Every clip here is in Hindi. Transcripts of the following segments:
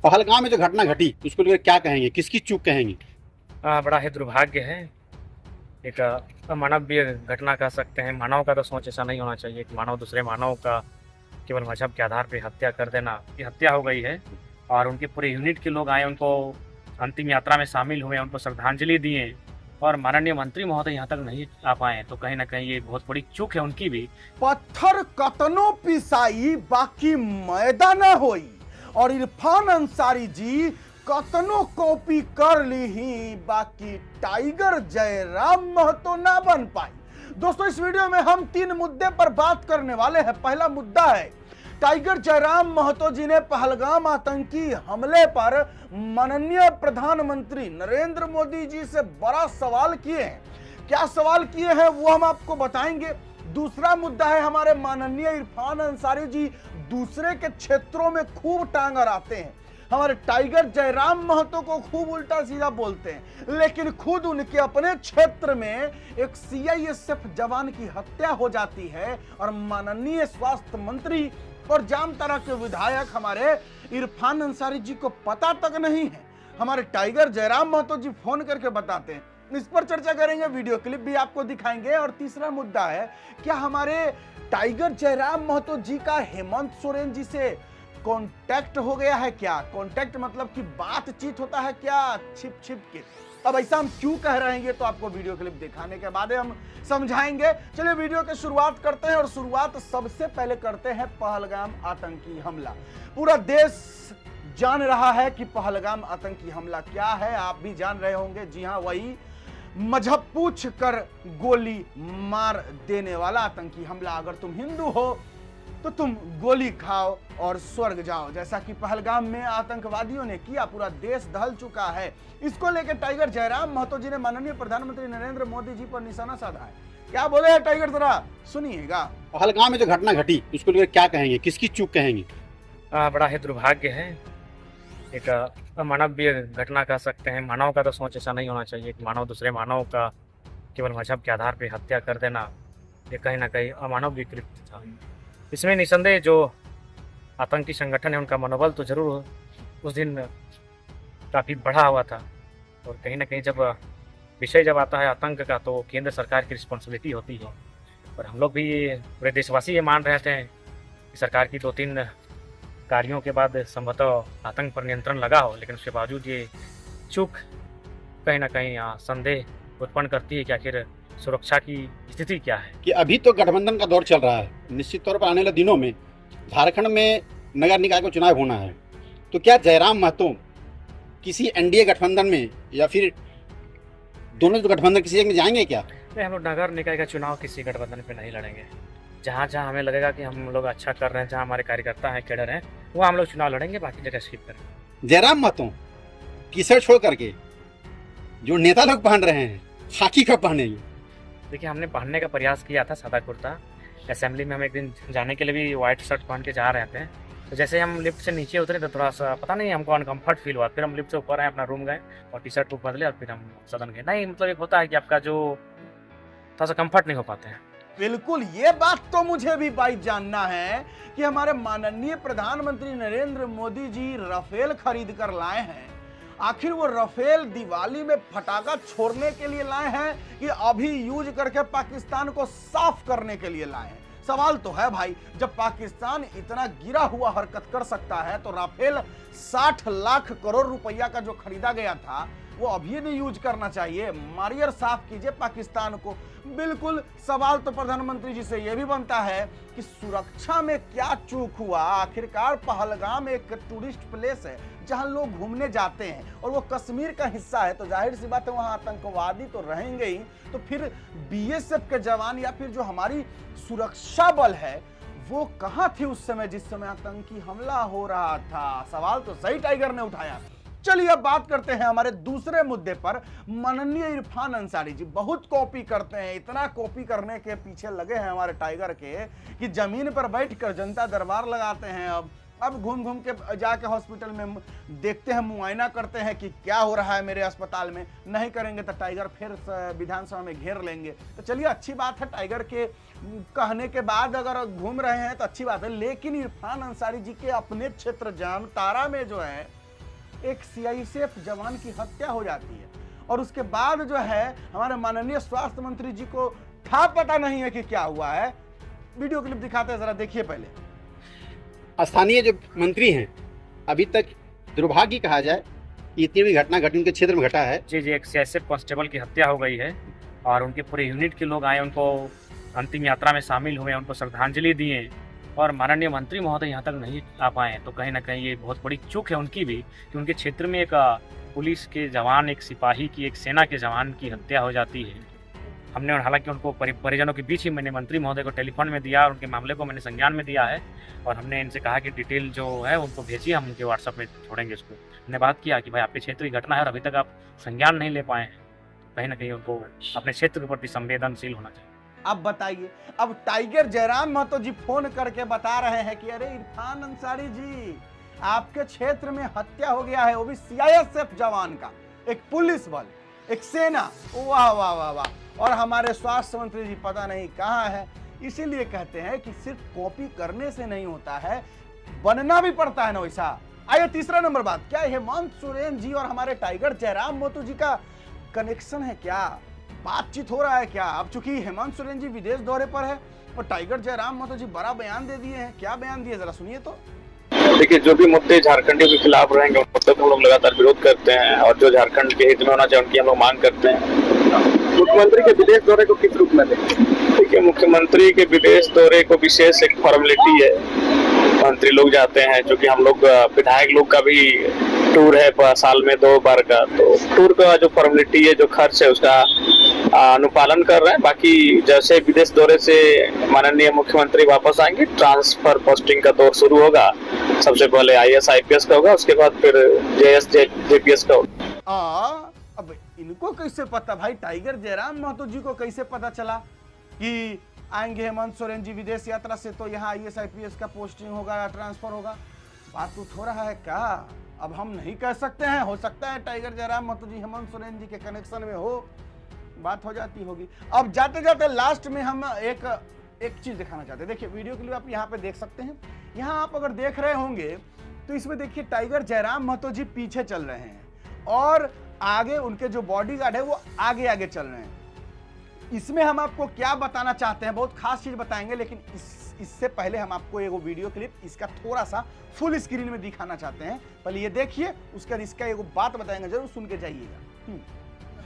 पहलगाम में जो घटना घटी उसको लेकर क्या कहेंगे, किसकी चूक कहेंगे? बड़ा ही दुर्भाग्य है। एक अमानवीय घटना कह सकते हैं। मानव का तो सोच ऐसा नहीं होना चाहिए कि मानव दूसरे मानव का केवल मजहब के आधार पे हत्या कर देना। ये हत्या हो गई है और उनके पूरे यूनिट के लोग आए, उनको अंतिम यात्रा में शामिल हुए, उनको श्रद्धांजलि दिए और माननीय मंत्री महोदय यहाँ तक नहीं आ पाए, तो कहीं ना कहीं ये बहुत बड़ी चूक है उनकी भी। पत्थर कतनो पिसाई बाकी मैदा न होई, और इरफान अंसारी जी कतनो कॉपी कर ली ही बाकी टाइगर जयराम महतो ना बन पाई। दोस्तों, इस वीडियो में हम 3 मुद्दे पर बात करने वाले हैं। पहला मुद्दा है टाइगर जयराम महतो जी ने पहलगाम आतंकी हमले पर माननीय प्रधानमंत्री नरेंद्र मोदी जी से बड़ा सवाल किए हैं। क्या सवाल किए हैं वो हम आपको बताएंगे। दूसरा मुद्दा है हमारे माननीय इरफान अंसारी जी दूसरे के क्षेत्रों में खूब टांग अड़ाते हैं, हमारे टाइगर जयराम महतो को खूब उल्टा सीधा बोलते हैं, लेकिन खुद उनके अपने क्षेत्र में एक सीआईएसएफ जवान की हत्या हो जाती है और माननीय स्वास्थ्य मंत्री और जामताड़ा के विधायक हमारे इरफान अंसारी जी को पता तक नहीं है। हमारे टाइगर जयराम महतो जी फोन करके बताते हैं। इस पर चर्चा करेंगे, वीडियो क्लिप भी आपको दिखाएंगे। और तीसरा मुद्दा है, क्या हमारे टाइगर जयराम महतो जी का हेमंत सोरेन जी से कांटेक्ट हो गया है? क्या कांटेक्ट मतलब कि बातचीत होता है क्या छिप छिप के? अब ऐसा हम क्यों कह रहे हैं ये तो आपको वीडियो क्लिप दिखाने के बाद हम समझाएंगे। चलिए वीडियो की शुरुआत करते हैं और शुरुआत सबसे पहले करते हैं पहलगाम आतंकी हमला। पूरा देश जान रहा है कि पहलगाम आतंकी हमला क्या है, आप भी जान रहे होंगे। जी हां, वही मजहब पूछ कर गोली मार देने वाला आतंकी हमला। अगर तुम हिंदू हो तो तुम गोली खाओ और स्वर्ग जाओ, जैसा कि पहलगाम में आतंकवादियों ने किया। पूरा देश दहल चुका है। इसको लेकर टाइगर जयराम महतो जी ने माननीय प्रधानमंत्री नरेंद्र मोदी जी पर निशाना साधा है। क्या बोले हैं टाइगर, जरा सुनिएगा। पहलगाम में जो घटना घटी उसको लेकर क्या कहेंगे, किसकी चूक कहेंगे? बड़ा ही दुर्भाग्य है। एक अमानवीय घटना कह सकते हैं। मानव का तो सोच ऐसा नहीं होना चाहिए कि मानव दूसरे मानव का केवल मजहब के आधार पे हत्या कर देना। ये कहीं ना कहीं अमानव विकृत था। इसमें निसंदेह जो आतंकी संगठन है उनका मनोबल तो जरूर उस दिन काफ़ी बढ़ा हुआ था। और कहीं ना कहीं जब विषय जब आता है आतंक का तो केंद्र सरकार की रिस्पॉन्सिबिलिटी होती है। और हम लोग भी पूरे देशवासी ये मान रहे थे कि सरकार की 2-3 कार्यों के बाद संभवतः आतंक पर नियंत्रण लगा हो, लेकिन उसके बावजूद ये चूक कहीं ना कहीं संदेह उत्पन्न करती है कि आखिर सुरक्षा की स्थिति क्या है। कि अभी तो गठबंधन का दौर चल रहा है, निश्चित तौर पर आने वाले दिनों में झारखंड में नगर निकाय को चुनाव होना है, तो क्या जयराम महतो किसी एनडीए गठबंधन में या फिर दोनों जो गठबंधन किसी एक में जाएंगे क्या? नहीं, हम लोग नगर निकाय का चुनाव किसी गठबंधन पे नहीं लड़ेंगे। जहाँ जहाँ हमें लगेगा कि हम लोग अच्छा कर रहे हैं, जहाँ हमारे कार्यकर्ता हैं, कैडर हैं, वो हम लोग चुनाव लड़ेंगे, बाकी जगह स्किप करेंगे। जयराम महतो की शर्ट छोड़ करके जो नेता लोग पहन रहे हैं, खाकी कब पहनेंगे? देखिए, हमने पहनने का प्रयास किया था सादा कुर्ता। असेंबली में हम एक दिन जाने के लिए भी व्हाइट शर्ट पहन के जा रहे थे, तो जैसे हम लिफ्ट से नीचे उतरे तो थोड़ा सा पता नहीं हमको अनकम्फर्ट फील हुआ। फिर हम लिफ्ट से ऊपर आए, अपना रूम गए और टी शर्ट को बदले और फिर हम सदन गए। नहीं, मतलब एक होता है कि आपका जो थोड़ा सा कम्फर्ट नहीं हो पाते हैं। बिल्कुल, ये बात तो मुझे भी भाई जानना है कि हमारे माननीय प्रधानमंत्री नरेंद्र मोदी जी राफेल खरीद कर लाए हैं। आखिर वो राफेल दिवाली में फटाका छोड़ने के लिए लाए हैं कि अभी यूज करके पाकिस्तान को साफ करने के लिए लाए हैं? सवाल तो है भाई। जब पाकिस्तान इतना गिरा हुआ हरकत कर सकता है तो राफेल 60 लाख करोड़ रुपया का जो खरीदा गया था वो अभी नहीं यूज करना चाहिए। मारिए और साफ कीजिए पाकिस्तान को। बिल्कुल, सवाल तो प्रधानमंत्री जी से यह भी बनता है कि सुरक्षा में क्या चूक हुआ। आखिरकार पहलगाम एक टूरिस्ट प्लेस है जहां लोग घूमने जाते हैं और वो कश्मीर का हिस्सा है, तो जाहिर सी बात है वहां आतंकवादी तो रहेंगे ही। तो फिर बीएसएफ के जवान या फिर जो हमारी सुरक्षा बल है वो कहां थे उस समय जिस समय आतंकी हमला हो रहा था? सवाल तो सही टाइगर ने उठाया। चलिए अब बात करते हैं हमारे दूसरे मुद्दे पर। माननीय इरफान अंसारी जी बहुत कॉपी करते हैं, इतना कॉपी करने के पीछे लगे हैं हमारे टाइगर के कि जमीन पर बैठकर जनता दरबार लगाते हैं। अब घूम घूम के जाके हॉस्पिटल में देखते हैं, मुआयना करते हैं कि क्या हो रहा है मेरे अस्पताल में। नहीं करेंगे तो टाइगर फिर विधानसभा में घेर लेंगे। तो चलिए, अच्छी बात है, टाइगर के कहने के बाद अगर घूम रहे हैं तो अच्छी बात है। लेकिन इरफान अंसारी जी के अपने क्षेत्र जामताड़ा में जो है एक सीआईएसएफ जवान की हत्या हो जाती है और उसके बाद जो है हमारे माननीय स्वास्थ्य मंत्री जी को था पता नहीं है कि क्या हुआ है। वीडियो क्लिप दिखाते हैं, जरा देखिए पहले। स्थानीय जो मंत्री हैं अभी तक दुर्भाग्य कहा जाए कि इतनी बड़ी घटना घटी उनके क्षेत्र में घटा है। जी जी, एक सीआईएसएफ कांस्टेबल की हत्या हो गई है और उनके पूरे यूनिट के लोग आए, उनको अंतिम यात्रा में शामिल हुए, उनको श्रद्धांजलि दिए और माननीय मंत्री महोदय यहाँ तक नहीं आ पाए। तो कहीं ना कहीं ये बहुत बड़ी चूक है उनकी भी कि उनके क्षेत्र में एक पुलिस के जवान, एक सिपाही की, एक सेना के जवान की हत्या हो जाती है। हमने हालांकि उनको परिजनों के बीच ही मैंने मंत्री महोदय को टेलीफोन में दिया और उनके मामले को मैंने संज्ञान में दिया है और हमने इनसे कहा कि डिटेल जो है उनको भेजिए, हम उनके व्हाट्सएप में छोड़ेंगे इसको। हमने बात किया कि भाई आपके क्षेत्र की घटना है और अभी तक आप संज्ञान नहीं ले पाए हैं, कहीं ना कहीं उनको अपने क्षेत्र के प्रति संवेदनशील होना चाहिए। अब बताइए, अब टाइगर जयराम महतो जी फोन करके बता रहे हैं कि अरे इरफान अंसारी जी आपके क्षेत्र में हत्या हो गया है, वो भी सीआईएसएफ जवान का, एक पुलिस बल, एक सेना। वाह वाह वाह वाह। और हमारे स्वास्थ्य मंत्री जी पता नहीं कहाँ है। इसीलिए कहते हैं कि सिर्फ कॉपी करने से नहीं होता है, बनना भी पड़ता है ना वैसा। आइए तीसरा नंबर बात, क्या हेमंत सोरेन जी और हमारे टाइगर जयराम महतो जी का कनेक्शन है क्या? बातचीत हो रहा है क्या? अब चूंकि हेमंत सोरेन जी विदेश दौरे पर है और टाइगर जयराम महतो जी बड़ा बयान दे दिए हैं। क्या बयान दिए जरा सुनिए तो। देखिए, जो भी मुद्दे झारखंडियों के खिलाफ रहेंगे उन मुद्दों को हम लोग लगातार विरोध करते हैं और जो झारखंड के हित में होना चाहिए उनकी हम लोग मांग करते हैं। मुख्यमंत्री के विदेश दौरे को किस रूप में देखें? देखिए, मुख्यमंत्री के विदेश दौरे को विशेष एक फॉर्मेलिटी है, मंत्री लोग जाते हैं। जो कि हम लोग विधायक लोग का भी टूर है साल में 2 बार का, तो टूर का जो फॉर्मेलिटी है, जो खर्च है, उसका अनुपालन कर रहे हैं। बाकी जैसे विदेश दौरे से माननीय मुख्यमंत्री वापस आएंगे, ट्रांसफर पोस्टिंग का दौर शुरू होगा। सबसे पहले आईएएस आईपीएस का होगा, उसके बाद फिर जेएस जेपीएस का होगा। अब इनको कैसे पता भाई, टाइगर जयराम महतो जी को कैसे पता चला कि आएंगे हेमंत सोरेन जी विदेश यात्रा से, तो यहाँ आईएएस आईपीएस का पोस्टिंग होगा या ट्रांसफर होगा? बात उठ हो रहा है क्या? अब हम नहीं कह सकते हैं, हो सकता है टाइगर जयराम महतो जी हेमंत सोरेन जी के कनेक्शन में हो, बात हो जाती होगी। अब जाते जाते लास्ट में हम एक चीज दिखाना चाहते हैं। देखिए वीडियो के लिए आप यहाँ पे देख सकते हैं। यहाँ आप अगर देख रहे होंगे तो इसमें देखिए टाइगर जयराम महतो जी पीछे चल रहे हैं और आगे उनके जो बॉडीगार्ड है वो आगे आगे चल रहे हैं। इसमें हम आपको क्या बताना चाहते हैं, बहुत खास चीज बताएंगे, लेकिन इससे पहले हम आपको एक वीडियो क्लिप इसका थोड़ा सा फुल स्क्रीन में दिखाना चाहते हैं। पहले ये देखिए, उसके बाद इसका एक बात बताएंगे, जरूर सुन के जाइएगा।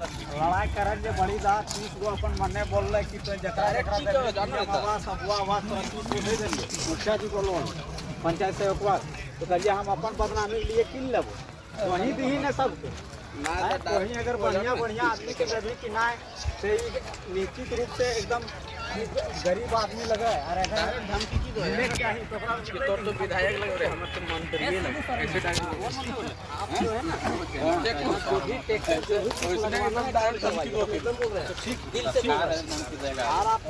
लड़ाई करेंगे बड़ी बात 30 गो अपन मने बोल रहे कि तो जकरा सब आवाज तो 30 गो दे देंगे। मुखिया जी बोलो पंचायत से एक बार तो कहिए हम अपन बदनामी के लिए किन लेबो, वहीं दी ने सबको वहीं। अगर बढ़िया बढ़िया आदमी के देवी कि ना से निश्चित रूप से एकदम गरीब आदमी लगे। और अगर धमकी की मिले क्या ही तो विधायक लग रहे हम तो मंत्री ऐसे आप जो है ना जो भी टैक्स जो भी उसने डायल धमकी को बोल रहे हैं ठीक दिल से कह रहे हैं धमकी देगा। और आप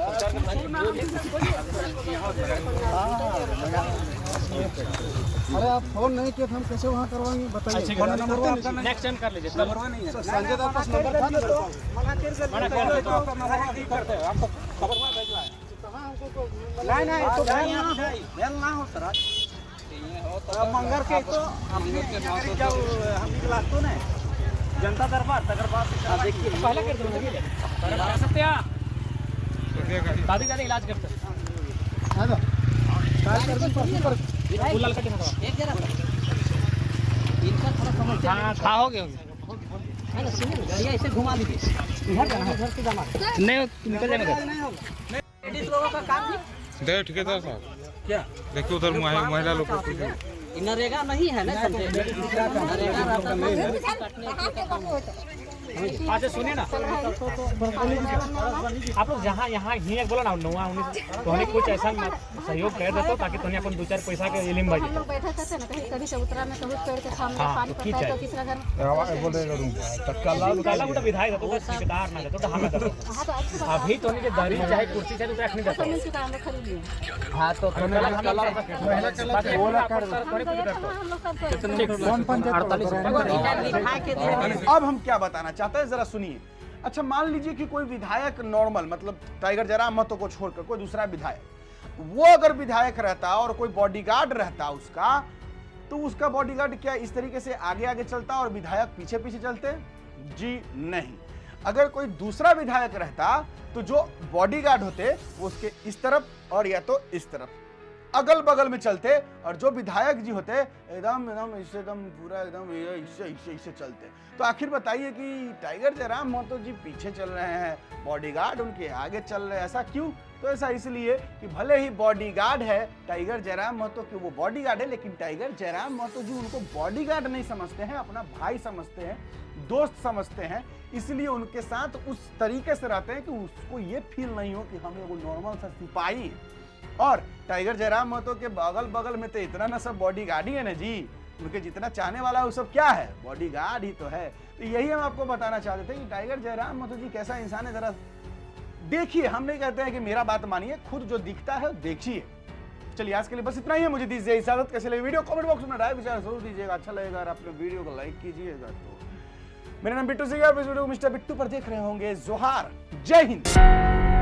अरे आप फोन नहीं किए तो हम कैसे वहाँ करवाएंगे बताइए। फोन नंबर आपका नेक्स्ट टाइम कर लीजिए, नंबर नहीं है। संजय का पास नंबर था ना, मना कर दो आपका नंबर नहीं करते आपको खबर भेजना है। कहां हमको नहीं तो मेल ना हो सर मंगर के तो हमने जब हम क्लास तो ना जनता दरबार देखिए पहले कर दो सकते हैं दादी दादी इलाज करते हैं ना लाल कटिंग एक जरा इनका थोड़ा समस्या हां खा हो गया है ना। सुनिए गाड़ी ऐसे घुमा दीजिए, इधर जाना है, इधर से जाना नहीं निकल जाएगा। लेडीज लोगों का काम नहीं दे ठेकेदार साहब क्या देखिए उधर महिला लोग को नरेगा नहीं है ना, नरेगा आपका नहीं है। अच्छा सुनिए ना, आप लोग जहाँ यहाँ ही बोला ना नौवा तो हमें कुछ ऐसा सहयोग कर देते ताकि तुम्हें अपन 2-4 पैसा के इलिम बजे। हम लोग बैठा करते ना, कहीं कभी चबूतरा में कभी पेड़ के सामने पानी पड़ता है तो किसी का घर बोल रहे काला गुटा विधायक तो ठेकेदार ना देतो तो हमें देतो। हाँ तो अच्छी बात अभी तो नहीं दरी चाहे कुर्सी चाहे तो रख नहीं देतो। है, मिल चुका है, हम लोग खरीद लिए। हां तो हम लोग अब हम क्या बताना चाहते हैं जरा सुनिए। अच्छा मान लीजिए कि कोई विधायक नॉर्मल, मतलब टाइगर जयराम महतो को छोड़कर कोई दूसरा विधायक, वो अगर विधायक रहता और कोई बॉडीगार्ड रहता उसका, तो उसका बॉडीगार्ड क्या इस तरीके से आगे आगे चलता और विधायक पीछे पीछे चलते? जी नहीं। अगर कोई दूसरा विधायक रहता तो जो बॉडीगार्ड होते वो उसके इस तरफ और या तो इस तरफ अगल बगल में चलते, और जो विधायक जी होते एकदम एकदम इससे एकदम पूरा एकदम इससे चलते। तो आखिर बताइए कि टाइगर जयराम महतो जी पीछे चल रहे हैं, बॉडीगार्ड उनके आगे चल रहे हैं, ऐसा क्यों? तो ऐसा इसलिए कि भले ही बॉडीगार्ड है टाइगर जयराम महतो के, वो बॉडीगार्ड है, लेकिन टाइगर जयराम महतो जी उनको बॉडीगार्ड नहीं समझते हैं, अपना भाई समझते हैं, दोस्त समझते हैं। इसलिए उनके साथ उस तरीके से रहते हैं कि उसको ये फील नहीं हो कि हम एगो नॉर्मल सा सिपाही हैं। और टाइगर जयराम महतो के बगल बगल में तो इतना ना सब बॉडीगार्ड ही है ना जी, उनके जितना चाहने वाला है वो सब क्या है? बॉडीगार्ड ही तो है। तो यही हम आपको बताना चाहते थे कि टाइगर जयराम महतो जी कैसा इंसान है, जरा देखिए। हम नहीं कहते हैं कि मेरा बात मानिए, खुद जो दिखता है देखिए। चलिए आज के लिए बस इतना ही है, मुझे दीजिए इजाजत। कैसे लगे वीडियो कमेंट बॉक्स में राय विचार जरूर दीजिएगा, अच्छा लगेगा और अपने वीडियो को लाइक कीजिएगा। तो मेरा नाम बिट्टू सिंह है, आप इस वीडियो को मिस्टर बिट्टू पर देख रहे होंगे। जोहार, जय हिंद।